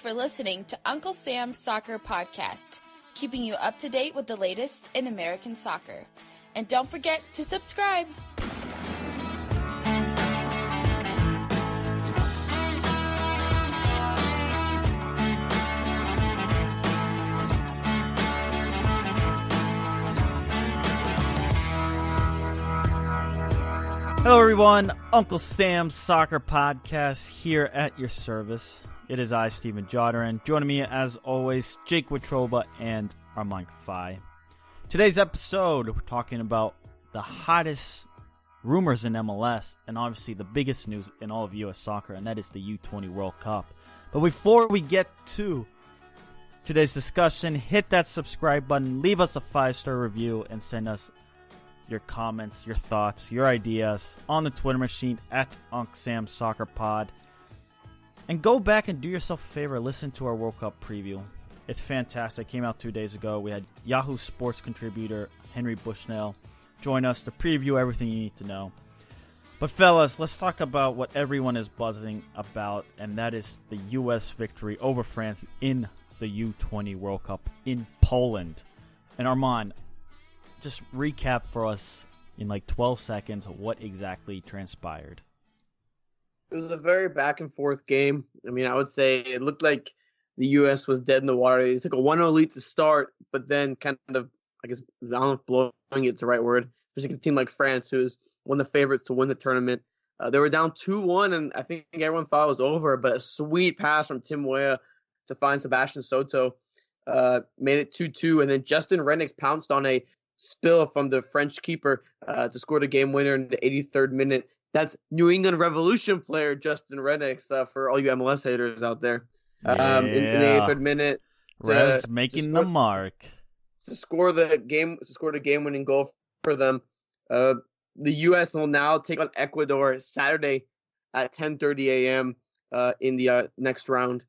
for listening to Uncle Sam's Soccer Podcast, keeping you up to date with the latest in American soccer. And don't forget to subscribe. Hello everyone, Uncle Sam's Soccer Podcast here at your service. It is I, Steven Joderen. Joining me as always, Jake Watroba and Armand Kafai. Today's episode, we're talking about the hottest rumors in MLS and obviously the biggest news in all of U.S. soccer, and that is the U20 World Cup. But before we get to today's discussion, hit that subscribe button, leave us a 5-star review, and send us your comments, your thoughts, your ideas on the Twitter machine at UncSamSoccerPod. And go back and do yourself a favor, listen to our World Cup preview. It's fantastic. It came out 2 days ago. We had Yahoo Sports contributor Henry Bushnell join us to preview everything you need to know. But fellas, let's talk about what everyone is buzzing about, and that is the U.S. victory over France in the U20 World Cup in Poland. And Armand, just recap for us in like 12 seconds what exactly transpired. It was a very back and forth game. I mean, I would say it looked like the U.S. was dead in the water. They took a 1-0 lead to start, but then kind of, I guess, I don't know if blowing it's the right word, especially a team like France, who's one of the favorites to win the tournament. They were down 2-1, and I think everyone thought it was over, but a sweet pass from Tim Weah to find Sebastian Soto made it 2-2, and then Justin Rennicks pounced on a spill from the French keeper to score the game winner in the 83rd minute. That's New England Revolution player Justin Rennicks for all you MLS haters out there. In the 83rd minute, Rez making the mark to score the game-winning goal for them. The U.S. will now take on Ecuador Saturday at 10:30 a.m. In the next round.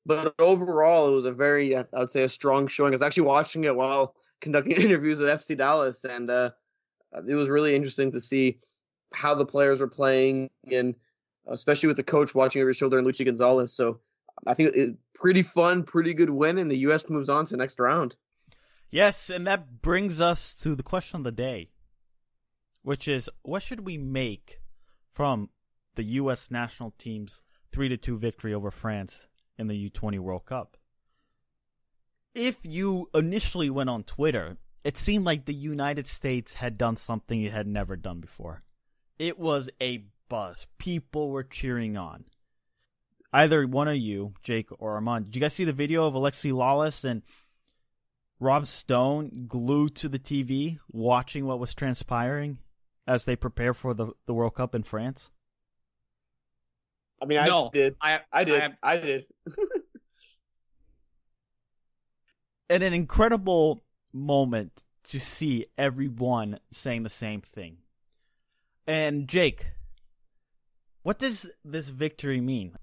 But overall, it was a very, I would say, a strong showing. I was actually watching it while conducting interviews at FC Dallas, and it was really interesting to see how the players were playing, and especially with the coach watching over his shoulder and Luchi Gonzalez. So I think it's pretty fun, pretty good win, and the U.S. moves on to the next round. Yes, and that brings us to the question of the day, which is, what should we make from the U.S. national team's 3-2 victory over France in the U20 World Cup? If you initially went on Twitter, it seemed like the United States had done something it had never done before. It was a buzz. People were cheering on. Either one of you, Jake or Armand, did you guys see the video of Alexi Lawless and Rob Stone glued to the TV watching what was transpiring as they prepare for the World Cup in France? I mean, I did. I did. And an incredible moment to see everyone saying the same thing. And Jake, what does this victory mean?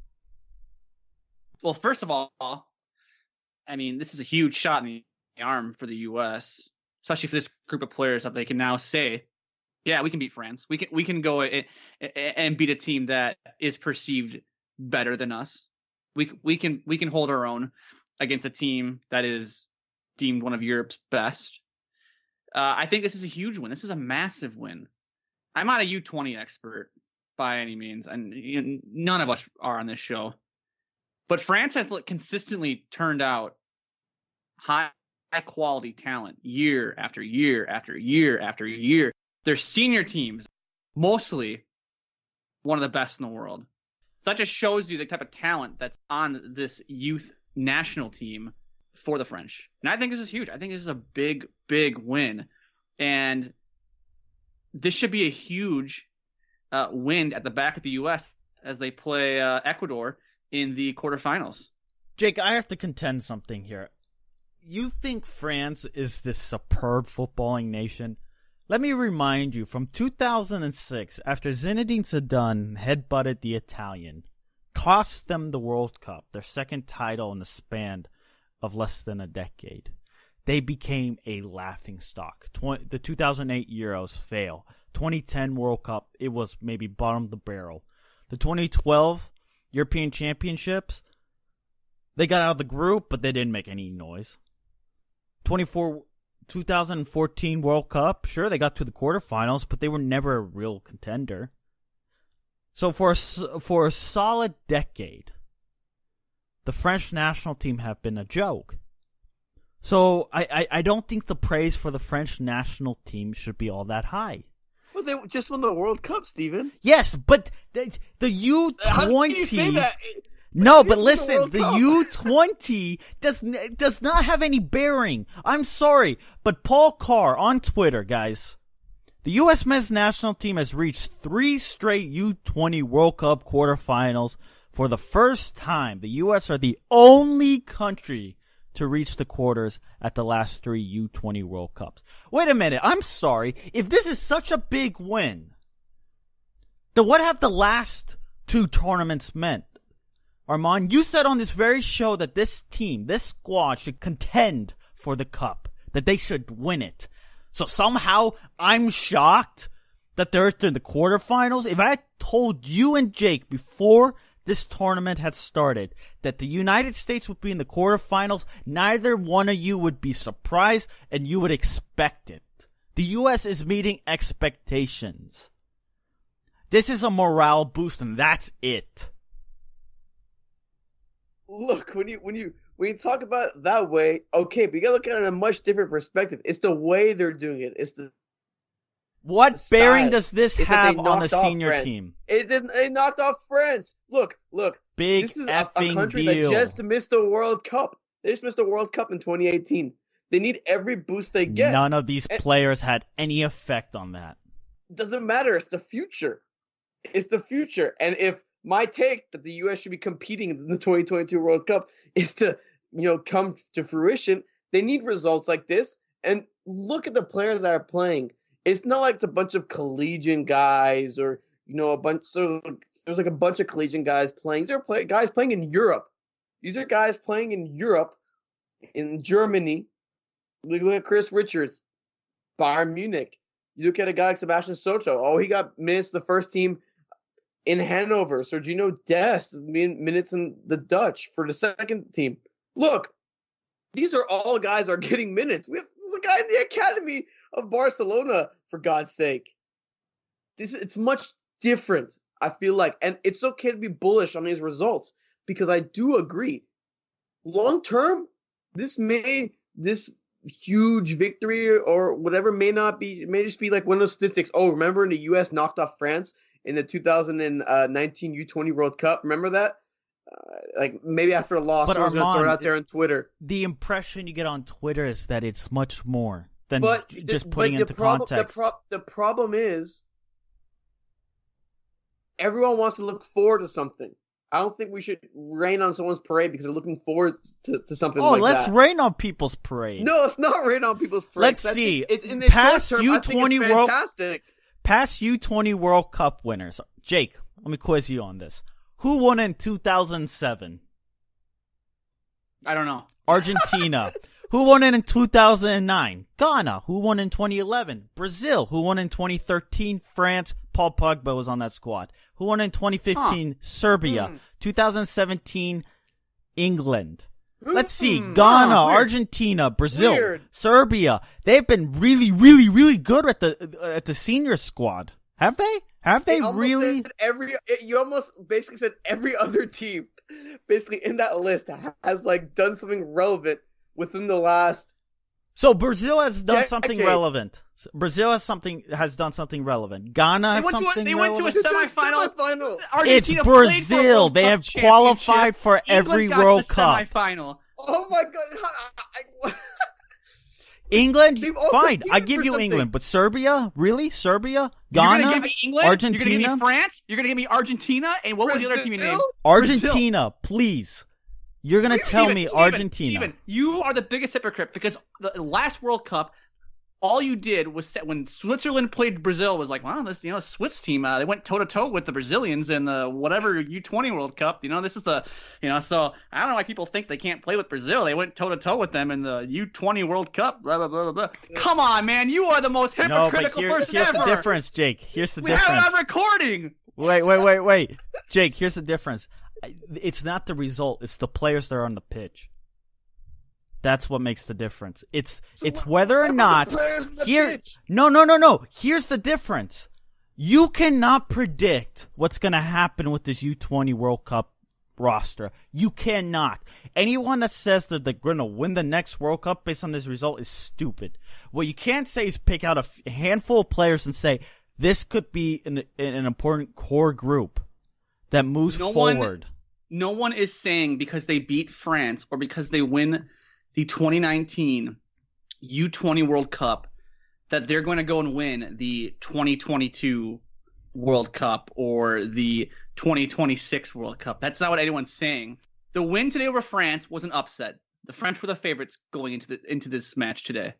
Well, first of all, I mean, this is a huge shot in the arm for the U.S., especially for this group of players, that they can now say, yeah, we can beat France. We can go and beat a team that is perceived better than us. We can hold our own against a team that is deemed one of Europe's best. I think this is a huge win. This is a massive win. I'm not a U20 expert by any means, and none of us are on this show. But France has consistently turned out high-quality talent year after year after year after year. Their senior teams, mostly one of the best in the world. So that just shows you the type of talent that's on this youth national team for the French. And I think this is huge. I think this is a big, big win. And this should be a huge win at the back of the U.S. as they play Ecuador in the quarterfinals. Jake, I have to contend something here. You think France is this superb footballing nation? Let me remind you, from 2006, after Zinedine Zidane headbutted the Italian, cost them the World Cup, their second title in the span of less than a decade, they became a laughingstock. The 2008 Euros fail. 2010 World Cup, it was maybe bottom of the barrel. The 2012 European Championships, They got out of the group, but they didn't make any noise. 2014 World Cup, sure, they got to the quarterfinals, but they were never a real contender. So for a solid decade, the French national team have been a joke. So I don't think the praise for the French national team should be all that high. Well, they just won the World Cup, Steven. Yes, but the U20... How can you say that? No, but listen, the U20 does not have any bearing. I'm sorry, but Paul Carr on Twitter, guys, the U.S. men's national team has reached 3 straight U20 World Cup quarterfinals. For the first time, the U.S. are the only country to reach the quarters at the last 3 U20 World Cups. Wait a minute, I'm sorry. If this is such a big win, then what have the last 2 tournaments meant? Armand, you said on this very show that this team, this squad should contend for the cup, that they should win it. So somehow I'm shocked that they're in the quarterfinals. If I had told you and Jake before this tournament had started that the United States would be in the quarterfinals, neither one of you would be surprised and you would expect it. The U.S. is meeting expectations. This is a morale boost and that's it. Look, when you talk about it that way, okay, but you gotta look at it in a much different perspective. It's the way they're doing it. It's the what bearing does this it's have on the senior France. Team? They knocked off France. Look. Big this is effing a country deal. that just missed a World Cup. They just missed a World Cup in 2018. They need every boost they get. None of these players had any effect on that. Doesn't matter. It's the future. It's the future. And if my take that the U.S. should be competing in the 2022 World Cup is to, come to fruition, they need results like this. And look at the players that are playing. It's not like it's a bunch of collegiate guys or, there's like a bunch of collegiate guys playing. These are guys playing in Europe. These are guys playing in Europe, in Germany. Look at Chris Richards, Bayern Munich. You look at a guy like Sebastian Soto. Oh, he got minutes the first team in Hanover. Sergino Dest, minutes in the Dutch for the second team. Look, these are all guys are getting minutes. There's a guy in the academy of Barcelona, for God's sake. It's much different, I feel like. And it's okay to be bullish on these results because I do agree. Long term, this huge victory or whatever may just be like one of those statistics. Oh, remember when the U.S. knocked off France in the 2019 U20 World Cup? Remember that? Like maybe after a loss, someone's going to throw it out there on Twitter. The impression you get on Twitter is that it's much more than just putting into context. The problem is everyone wants to look forward to something. I don't think we should rain on someone's parade because they're looking forward to something like that. Oh, let's rain on people's parade. No, it's not rain on people's parade. Let's see. In the past short term, U20 fantastic. Past U20 World Cup winners. Jake, let me quiz you on this. Who won in 2007? I don't know. Argentina. Who won it in 2009? Ghana. Who won in 2011? Brazil. Who won in 2013? France. Paul Pogba was on that squad. Who won in 2015? Serbia. 2017, England. Let's see. Ghana, Argentina, Brazil, Serbia. They've been really, really, really good at the senior squad. Have they? Have they really? You almost basically said every other team basically in that list has done something relevant within the last. So Brazil has done something relevant. Brazil has done something relevant. Ghana has something relevant. They went to a semifinal. It's Brazil. They have qualified for every World Cup. Semifinal. Oh my God! England, fine. I give you England, but Serbia, really? Serbia, Ghana, you're gonna give me England? Argentina, you're gonna give me France, you're gonna give me Argentina, and what was the other team you named? Argentina, Brazil. Please. You're gonna tell me Argentina. Steven, you are the biggest hypocrite because the last World Cup, all you did was when Switzerland played Brazil was like, wow, this Swiss team, they went toe to toe with the Brazilians in the whatever U20 World Cup. This is the so I don't know why people think they can't play with Brazil. They went toe to toe with them in the U20 World Cup. Blah blah blah blah. Come on, man, you are the most hypocritical person ever. Here's the difference, Jake. Here's the difference. We have it on recording. Wait, Jake. Here's the difference. it's not the result. It's the players that are on the pitch. That's what makes the difference. It's whether or not here. No. Here's the difference. You cannot predict what's going to happen with this U20 World Cup roster. You cannot. Anyone that says that they're going to win the next World Cup based on this result is stupid. What you can't say is pick out a handful of players and say this could be an important core group that moves forward. No one is saying because they beat France or because they win the 2019 U20 World Cup that they're going to go and win the 2022 World Cup or the 2026 World Cup. That's not what anyone's saying. The win today over France was an upset. The French were the favorites going into this match today.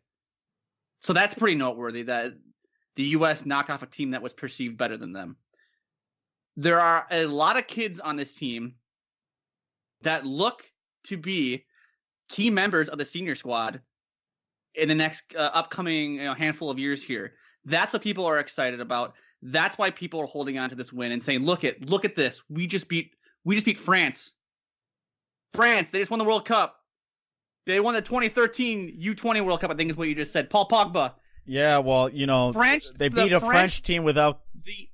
So that's pretty noteworthy that the U.S. knocked off a team that was perceived better than them. There are a lot of kids on this team that look to be key members of the senior squad in the next upcoming handful of years here. That's what people are excited about. That's why people are holding on to this win and saying, look at this. We just beat France. France, they just won the World Cup. They won the 2013 U20 World Cup, I think is what you just said. Paul Pogba. Yeah, well, they beat a French team without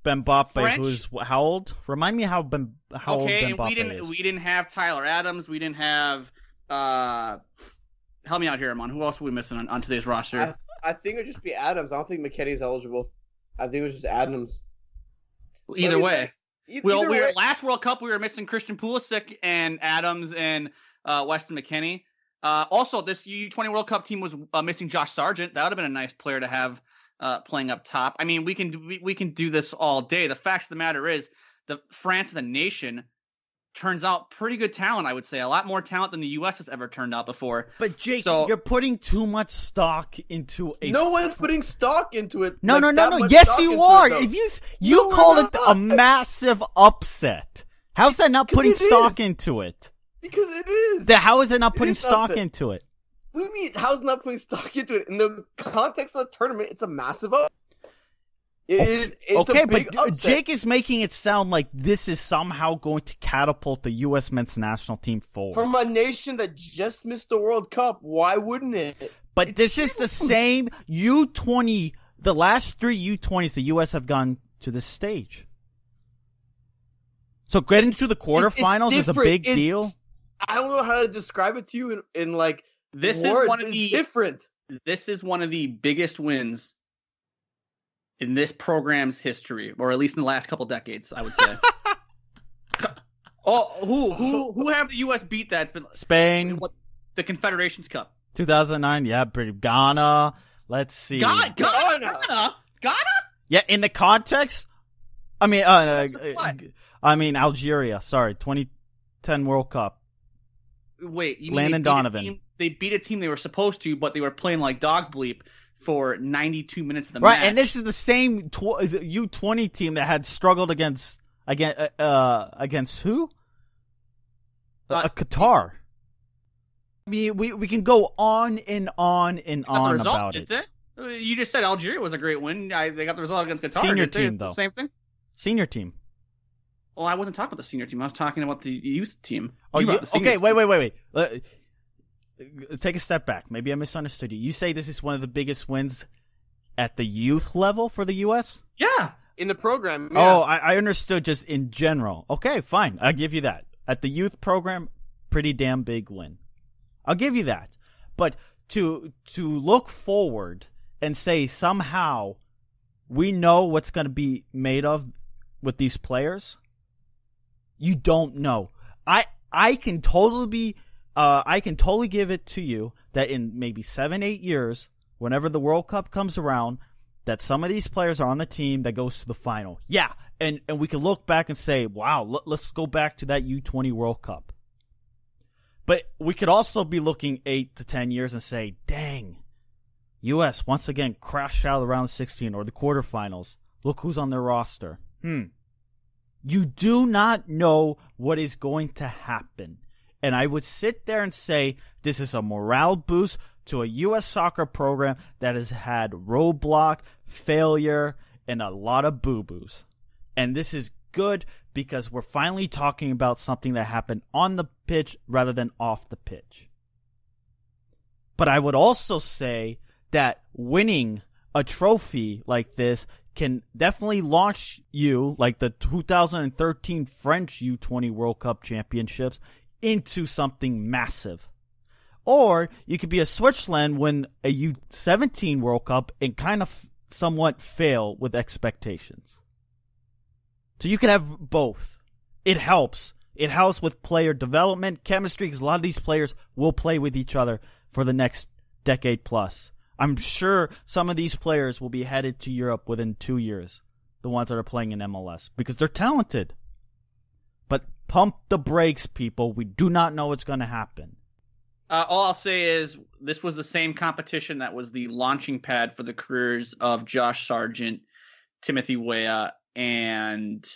Mbappe, who's how old? Remind me how old Mbappe is. We didn't have Tyler Adams. We didn't have help me out here, Amon. Who else are we missing on today's roster? I think it would just be Adams. I don't think McKennie's eligible. I think it was just Adams. Either way. Last World Cup, we were missing Christian Pulisic and Adams and Weston McKennie. Also, this U20 World Cup team was missing Josh Sargent. That would have been a nice player to have playing up top. I mean, we can do this all day. The fact of the matter is, France as a nation turns out pretty good talent, I would say. A lot more talent than the U.S. has ever turned out before. But, Jake, you're putting too much stock into a... No one's putting stock into it. No. Yes, you are. If you call it a massive upset. How's that not putting stock into it? Because it is. How is it not putting stock into it? What do you mean, how's not putting stock into it? In the context of a tournament, it's a massive upset. It's okay, a big but upset. Jake is making it sound like this is somehow going to catapult the U.S. men's national team forward. From a nation that just missed the World Cup, why wouldn't it? But this is the same U20. The last 3 U20s, the U.S. have gone to this stage. So getting to the quarterfinals is a big deal. I don't know how to describe it to you in like this words. Is one of the different. This is one of the biggest wins in this program's history, or at least in the last couple decades, I would say. Who have the U.S. beat that's been Spain, the Confederations Cup, 2009. Yeah, pretty Ghana. Let's see, Ghana. Yeah, in the context, I mean, Algeria. Sorry, 2010 World Cup. Wait, you mean Landon Donovan? They beat a team they were supposed to, but they were playing like dog bleep for 92 minutes of the match. Right, and this is the same U20 team that had struggled against who? Qatar. I mean, we can go on and on and on about it. You just said Algeria was a great win. They got the result against Qatar. Senior team, though. The same thing? Senior team. Well, I wasn't talking about the senior team. I was talking about the youth team. Okay, wait. Take a step back. Maybe I misunderstood you. You say this is one of the biggest wins at the youth level for the U.S.? Yeah. In the program. Yeah. Oh, I understood just in general. Okay, fine. I'll give you that. At the youth program, pretty damn big win. I'll give you that. But to look forward and say somehow we know what's going to be made of with these players, you don't know. I can totally give it to you that in maybe 7-8 years, whenever the World Cup comes around, that some of these players are on the team that goes to the final. Yeah, and we can look back and say, wow, let's go back to that U20 World Cup. But we could also be looking 8 to 10 years and say, dang, U.S. once again crashed out of the round of 16 or the quarterfinals. Look who's on their roster. You do not know what is going to happen. And I would sit there and say this is a morale boost to a U.S. soccer program that has had roadblock, failure, and a lot of boo-boos. And this is good because we're finally talking about something that happened on the pitch rather than off the pitch. But I would also say that winning a trophy like this can definitely launch you, like the 2013 French U20 World Cup Championships, into something massive. Or you could be a Switzerland, win a U17 World Cup, and kind of somewhat fail with expectations. So you can have both. It helps. It helps with player development, chemistry, because a lot of these players will play with each other for the next decade plus. I'm sure some of these players will be headed to Europe within 2 years, the ones that are playing in MLS, because they're talented. But pump the brakes, people. We do not know what's going to happen. All I'll say is this was the same competition that was the launching pad for the careers of Josh Sargent, Timothy Weah, and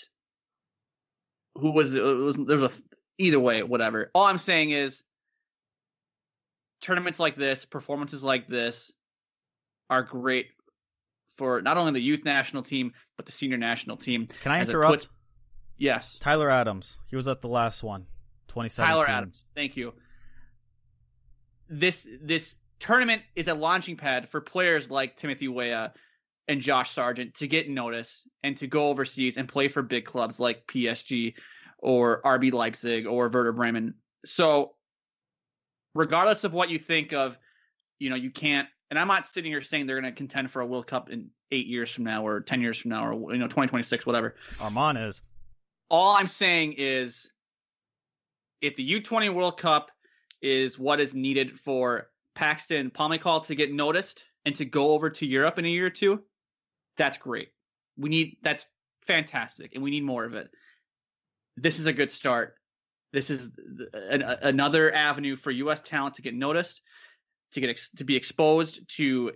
who was it? Either way, whatever. All I'm saying is tournaments like this, performances like this are great for not only the youth national team, but the senior national team. Can I interrupt? Yes. Tyler Adams. He was at the last one, 2017. Tyler Adams. Thank you. This tournament is a launching pad for players like Timothy Weah and Josh Sargent to get notice and to go overseas and play for big clubs like PSG or RB Leipzig or Werder Bremen. So regardless of what you think of, you can't, and I'm not sitting here saying they're going to contend for a World Cup in 8 years from now or 10 years from now or 2026, whatever. Armand is. All I'm saying is if the U20 World Cup is what is needed for Paxton Pomykal to get noticed and to go over to Europe in a year or two, that's great. That's fantastic, and we need more of it. This is a good start. This is another avenue for U.S. talent to get noticed, to be exposed to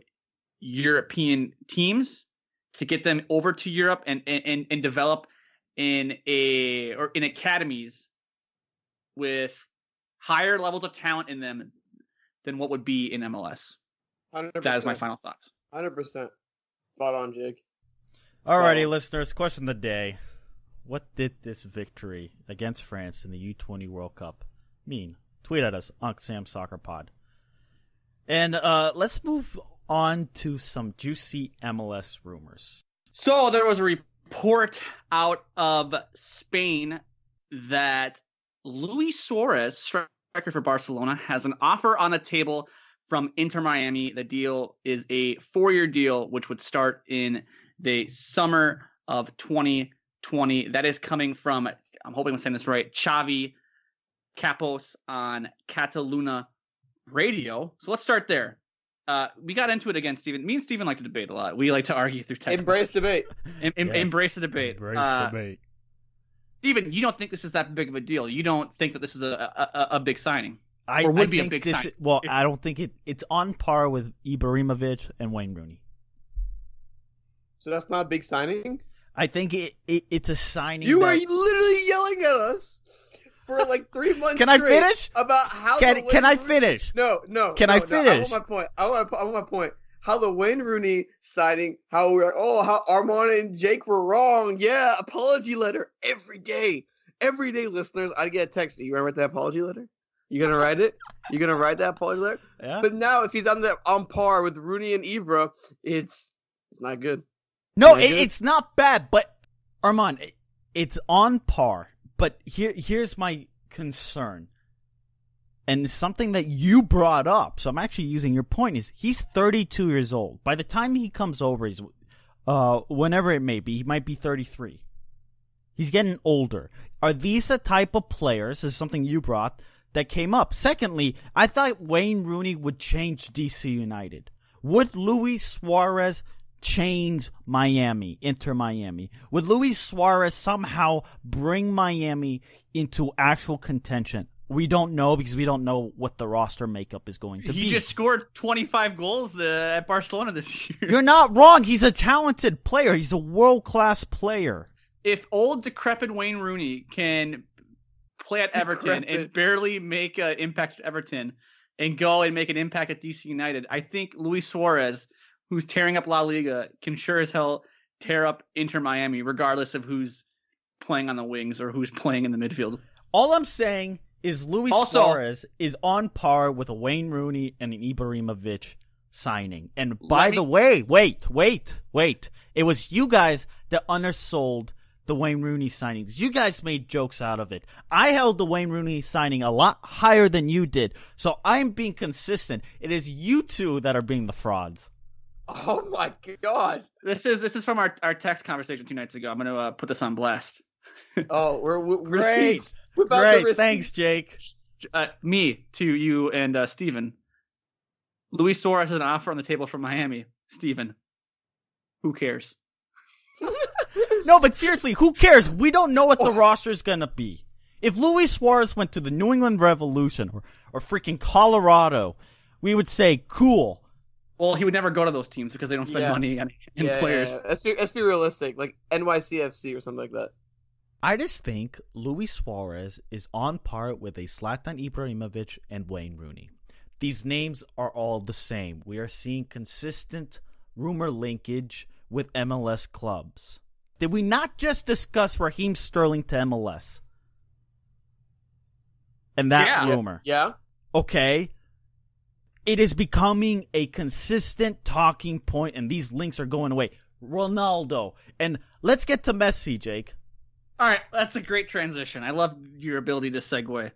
European teams, to get them over to Europe and develop in academies with higher levels of talent in them than what would be in MLS. 100%. That is my final thoughts. 100%. Spot on, Jake. Alrighty, listeners. Question of the day. What did this victory against France in the U20 World Cup mean? Tweet at us, Uncle Sam Soccer Pod. And let's move on to some juicy MLS rumors. So there was a report out of Spain that Luis Suarez, striker for Barcelona, has an offer on the table from Inter Miami. The deal is a 4-year deal, which would start in the summer of 2020. That is coming from, I'm hoping I'm saying this right, Xavi Capos on Cataluna Radio. So let's start there. We got into it again, Steven. Me and Steven like to debate a lot. We like to argue through text. Embrace debate. Embrace the debate. Embrace debate. Steven, you don't think this is that big of a deal. You don't think that this is a big signing. Or would be a big signing. Well, I don't think it's on par with Ibrahimovic and Wayne Rooney. So that's not a big signing? I think it's a signing. You are literally yelling at us for like 3 months Can I finish? About how Can I finish? No. Can I finish? I want my point. I want my point. How the Wayne Rooney signing, how we're like, how Armand and Jake were wrong. Yeah, apology letter every day. Every day, listeners, I get a text. You gonna write that apology letter? You gonna write it? You gonna write that apology letter? Yeah. But now, if he's on par with Rooney and Ibra, it's not good. No, it's not bad, but Armand, it's on par. But here's my concern. And something that you brought up, so I'm actually using your point, is he's 32 years old. By the time he comes over, he's whenever it may be, he might be 33. He's getting older. Are these the type of players, this is something you brought, that came up? Secondly, I thought Wayne Rooney would change DC United. Would Luis Suarez change Miami, Inter Miami? Would Luis Suarez somehow bring Miami into actual contention? We don't know because we don't know what the roster makeup is going to be. He just scored 25 goals at Barcelona this year. You're not wrong. He's a talented player. He's a world-class player. If old, decrepit Wayne Rooney can play at Everton and barely make an impact at Everton and go and make an impact at DC United, I think Luis Suarez, who's tearing up La Liga, can sure as hell tear up Inter Miami, regardless of who's playing on the wings or who's playing in the midfield. All I'm saying is Luis Also- Suarez is on par with a Wayne Rooney and an Ibrahimovic signing. And by the way, wait. It was you guys that undersold the Wayne Rooney signings. You guys made jokes out of it. I held the Wayne Rooney signing a lot higher than you did. So I'm being consistent. It is you two that are being the frauds. Oh my God. This is from our text conversation 2 nights ago. I'm going to put this on blast. Oh, we're Great. receipts. Without the Great. receipts. Thanks, Jake. Me to you and Steven. Luis Suarez has an offer on the table from Miami. Steven, who cares? No, but seriously, who cares? We don't know what the roster is going to be. If Luis Suarez went to the New England Revolution or freaking Colorado, we would say, cool. Well, he would never go to those teams because they don't spend money on players. Yeah. Let's be realistic, like NYCFC or something like that. I just think Luis Suarez is on par with a Zlatan Ibrahimovic and Wayne Rooney. These names are all the same. We are seeing consistent rumor linkage with MLS clubs. Did we not just discuss Raheem Sterling to MLS? And that rumor. Yeah. Okay. It is becoming a consistent talking point, and these links are going away. Ronaldo. And let's get to Messi, Jake. All right, that's a great transition. I love your ability to segue.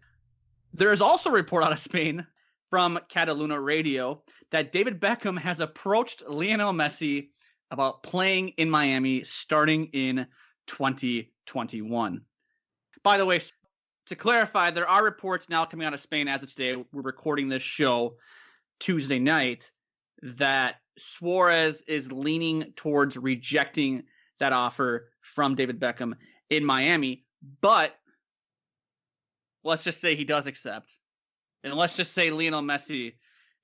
There is also a report out of Spain from Cataluna Radio that David Beckham has approached Lionel Messi about playing in Miami starting in 2021. By the way, to clarify, there are reports now coming out of Spain as of today. We're recording this show Tuesday night that Suarez is leaning towards rejecting that offer from David Beckham in Miami, but let's just say he does accept. And let's just say Lionel Messi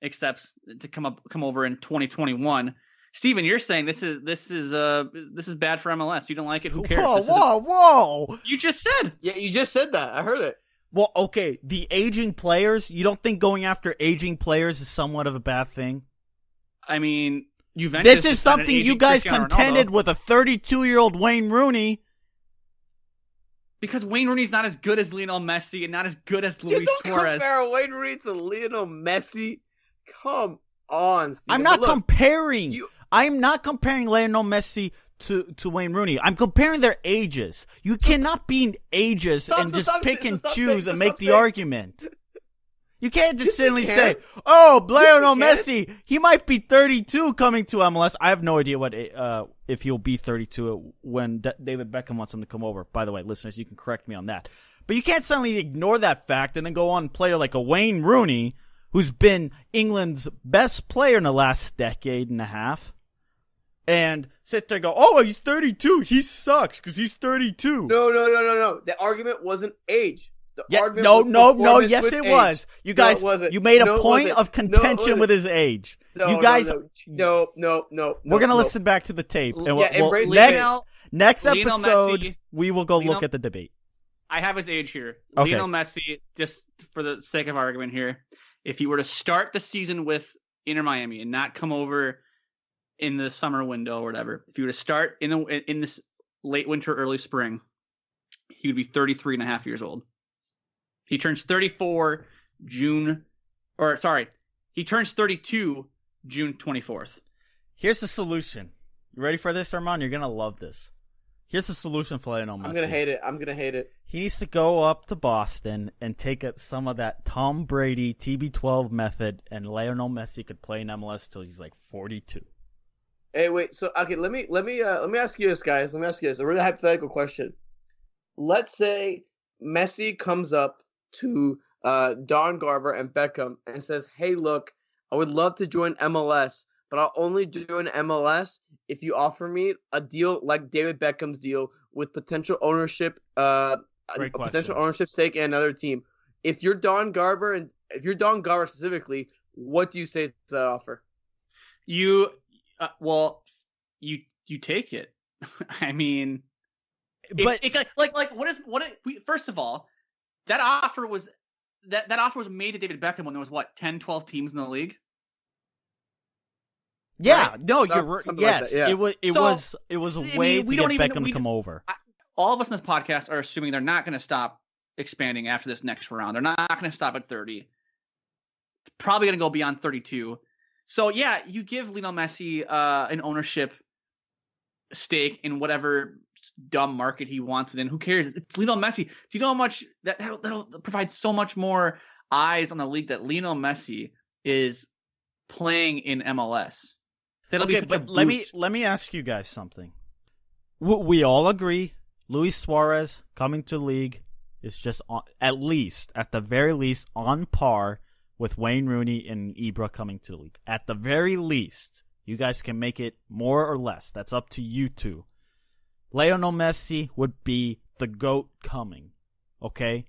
accepts to come over in 2021. Steven, you're saying this is bad for MLS. You don't like it? Who cares? Whoa. You just said. Yeah, you just said that. I heard it. Well, okay, the aging players, you don't think going after aging players is somewhat of a bad thing? I mean, Juventus this is something you guys contended with a 32-year-old Wayne Rooney. Because Wayne Rooney's not as good as Lionel Messi and not as good as Luis You don't Suarez. compare Wayne Rooney to Lionel Messi. Come on, Steven. I'm not Look, comparing. you- I'm not comparing Lionel Messi to Wayne Rooney. I'm comparing their ages. You cannot be in ages and just pick and choose and make the argument. You can't just suddenly say, "Oh, Lionel Messi, he might be 32 coming to MLS." I have no idea what if he'll be 32 when David Beckham wants him to come over. By the way, listeners, you can correct me on that. But you can't suddenly ignore that fact and then go on and play like a Wayne Rooney, who's been England's best player in the last decade and a half, and sit there and go, "Oh, he's 32. He sucks because he's 32." No. The argument wasn't age. Yeah, no. Yes, it was. You guys, you made a point of contention with his age. You guys, no. We're gonna listen back to the tape, and next episode Messi, we will go look at the debate. I have his age here. Okay. Lionel Messi, just for the sake of argument here, if he were to start the season with Inter Miami and not come over in the summer window or whatever, if he were to start in this late winter, early spring, he would be 33 and a half years old. He turns 34 he turns 32 June 24th. Here's the solution. You ready for this, Armand? You're gonna love this. Here's the solution for Lionel Messi. I'm gonna hate it. He needs to go up to Boston and take some of that Tom Brady TB12 method, and Lionel Messi could play in MLS till he's like 42. Hey, wait. So okay, let me ask you this, guys. Let me ask you this. A really hypothetical question. Let's say Messi comes up to Don Garber and Beckham and says, "Hey, look, I would love to join MLS, but I'll only join MLS if you offer me a deal like David Beckham's deal with potential ownership, potential ownership stake in another team." If you're Don Garber specifically, what do you say to that offer? You take it. I mean, but first of all, that offer was made to David Beckham when there was 10, 12 teams in the league. Yeah, right? no, you're right. Yes, like that, yeah. it was a way to get Beckham to come over. all of us in this podcast are assuming they're not going to stop expanding after this next round. They're not going to stop at 30. It's probably going to go beyond 32. So, yeah, you give Lionel Messi an ownership stake in whatever dumb market he wants it in. Who cares? It's Lionel Messi. Do you know how much that'll provide so much more eyes on the league that Lionel Messi is playing in MLS? That'll be such a boost. let me ask you guys something. We all agree Luis Suarez coming to the league is just at the very least on par with Wayne Rooney and Ibra coming to the league. At the very least, you guys can make it more or less. That's up to you two. Lionel Messi would be the GOAT coming. Okay?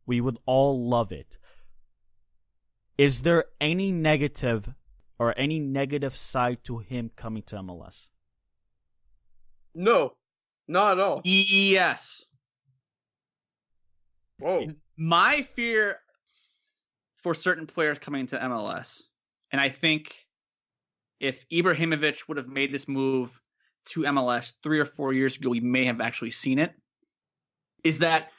We would all love it. Is there any negative side to him coming to MLS? No, not at all. Yes. Whoa. My fear for certain players coming to MLS, and I think if Ibrahimovic would have made this move to MLS 3 or 4 years ago, we may have actually seen it, is that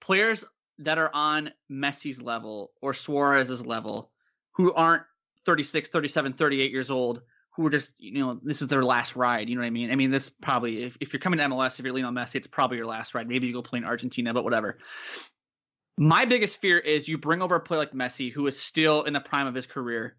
players that are on Messi's level or Suarez's level who aren't 36, 37, 38 years old, who are just, this is their last ride. You know what I mean? I mean, this probably, if you're coming to MLS, if you're Lionel Messi, it's probably your last ride. Maybe you go play in Argentina, but whatever. My biggest fear is you bring over a player like Messi, who is still in the prime of his career,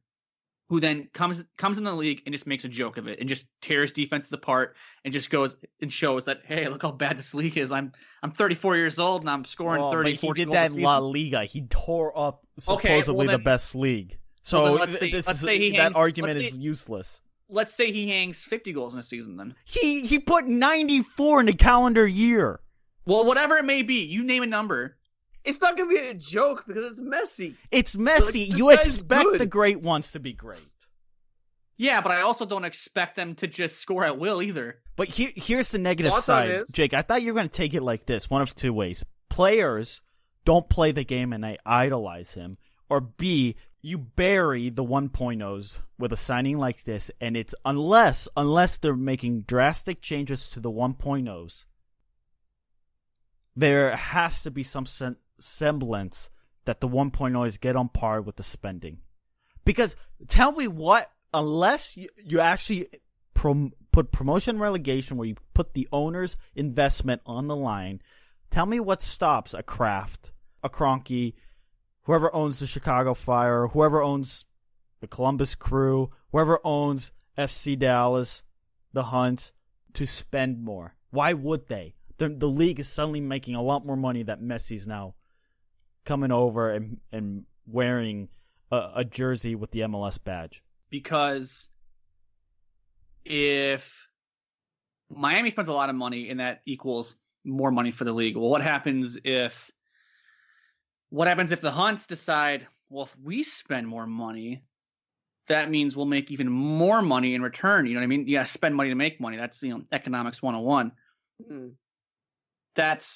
who then comes in the league and just makes a joke of it and just tears defenses apart and just goes and shows that, hey, look how bad this league is. I'm 34 years old and I'm scoring 30, 40 He did goals that a in season. La Liga. He tore up supposedly the best league. So that argument is useless. Let's say he hangs 50 goals in a season then. He put 94 in a calendar year. Well, whatever it may be, you name a number. It's not going to be a joke because it's Messi. It's Messi. Like, you expect the great ones to be great. Yeah, but I also don't expect them to just score at will either. But here's the negative side. Jake, I thought you were going to take it like this, one of two ways. Players don't play the game and they idolize him. Or B, you bury the 1.0s with a signing like this, and it's unless they're making drastic changes to the 1.0s, there has to be some semblance that the 1.0s get on par with the spending. Because tell me what, unless you actually put promotion relegation where you put the owner's investment on the line, tell me what stops a Kraft, a Kroenke, whoever owns the Chicago Fire, whoever owns the Columbus Crew, whoever owns FC Dallas, the Hunts, to spend more. Why would they? The league is suddenly making a lot more money that Messi's now coming over and wearing a jersey with the MLS badge. Because if Miami spends a lot of money and that equals more money for the league, well, what happens if the Hunts decide, well, if we spend more money, that means we'll make even more money in return. You know what I mean? You gotta spend money to make money. That's, economics 101. Mm. But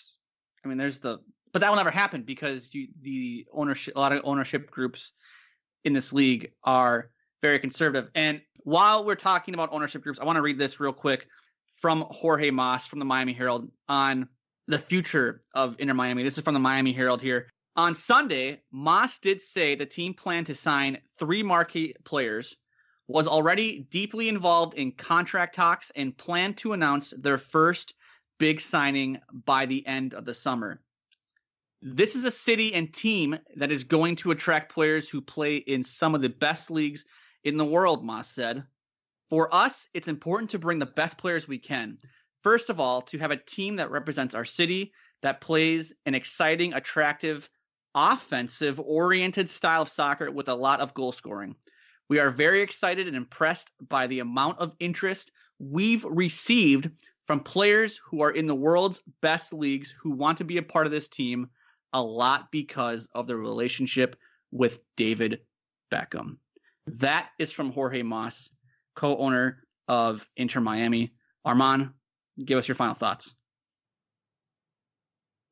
that will never happen because a lot of ownership groups in this league are very conservative. And while we're talking about ownership groups, I want to read this real quick from Jorge Mas from the Miami Herald on the future of Inter Miami. This is from the Miami Herald here. On Sunday, Mas did say the team planned to sign 3 marquee players, was already deeply involved in contract talks, and planned to announce their first big signing by the end of the summer. This is a city and team that is going to attract players who play in some of the best leagues in the world, Mas said. For us, it's important to bring the best players we can. First of all, to have a team that represents our city, that plays an exciting, attractive, offensive-oriented style of soccer with a lot of goal scoring. We are very excited and impressed by the amount of interest we've received from players who are in the world's best leagues who want to be a part of this team, a lot because of the relationship with David Beckham. That is from Jorge Mas, co-owner of Inter Miami. Arman, give us your final thoughts.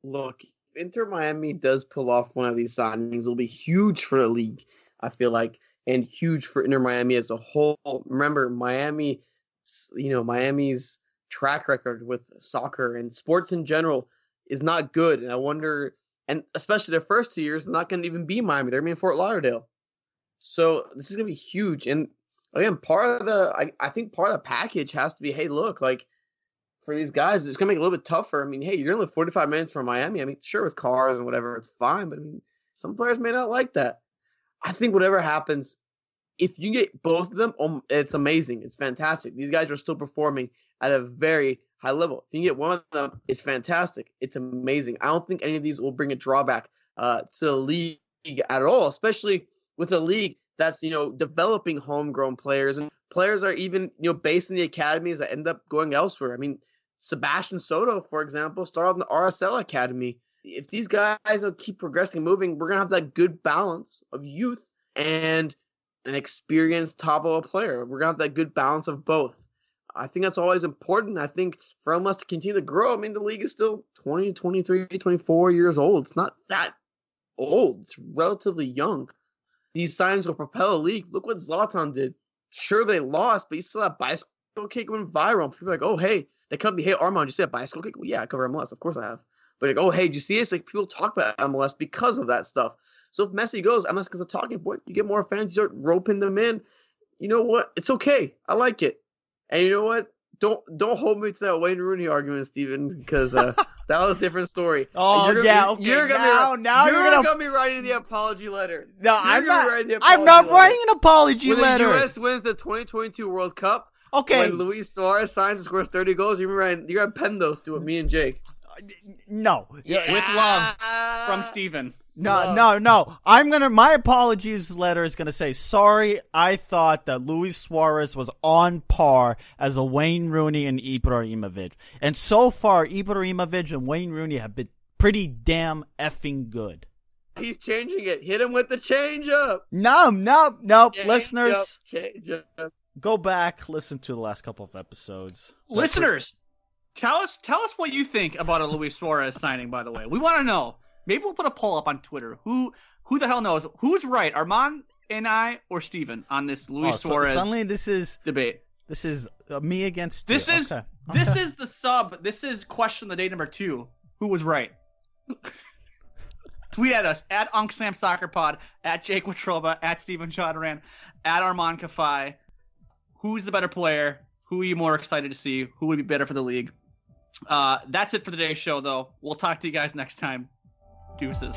Look, if Inter Miami does pull off one of these signings, it'll be huge for the league, I feel like, and huge for Inter Miami as a whole. Remember, Miami's track record with soccer and sports in general is not good. And I wonder, and especially their first 2 years, they're not going to even be Miami. They're going to be in Fort Lauderdale. So this is going to be huge. And again, I think part of the package has to be, hey, look, like for these guys, it's going to make it a little bit tougher. I mean, hey, you're going to live 45 minutes from Miami. I mean, sure, with cars and whatever, it's fine. But I mean, some players may not like that. I think whatever happens, if you get both of them, it's amazing. It's fantastic. These guys are still performing at a very high level. If you get one of them, it's fantastic. It's amazing. I don't think any of these will bring a drawback to the league at all, especially with a league that's, developing homegrown players, and players are even, based in the academies that end up going elsewhere. I mean, Sebastian Soto, for example, started in the RSL Academy. If these guys will keep progressing, moving, we're going to have that good balance of youth and an experienced top-level player. We're going to have that good balance of both. I think that's always important. I think for MLS to continue to grow, I mean, the league is still 20, 23, 24 years old. It's not that old. It's relatively young. These signs will propel a league. Look what Zlatan did. Sure, they lost, but you still have bicycle kick went viral. People are like, oh, hey, they come to me, hey, Armand, did you see a bicycle kick? Well, yeah, I cover MLS. Of course I have. But like, oh, hey, did you see this? Like, people talk about MLS because of that stuff. So if Messi goes, MLS becomes a talking point. You get more fans. You start roping them in. You know what? It's okay. I like it. And you know what? Don't hold me to that Wayne Rooney argument, Steven, because that was a different story. Oh, yeah, okay. You're gonna be writing the apology letter. No, I'm not writing an apology letter. When the U.S. wins the 2022 World Cup, okay. When Luis Suarez signs and scores 30 goals, you're gonna pen those to me and Jake. No. Yeah. With love from Steven. No. My apologies letter is gonna say, sorry, I thought that Luis Suarez was on par as a Wayne Rooney and Ibrahimovic. And so far, Ibrahimovic and Wayne Rooney have been pretty damn effing good. He's changing it. Hit him with the change up. No. Listeners, change up. Go back, listen to the last couple of episodes. Listeners, tell us what you think about a Luis Suarez signing, by the way. We want to know. Maybe we'll put a poll up on Twitter. Who the hell knows? Who's right, Armand and I or Steven on this Luis Suarez suddenly this is debate? This is me against this you. Is this is the sub. This is question of the day number 2. Who was right? Tweet at us at UncSamSoccerPod, at Jake Watroba, at Steven Jodran, at Armand Kafai. Who's the better player? Who are you more excited to see? Who would be better for the league? That's it for today's show, though. We'll talk to you guys next time. Deuces.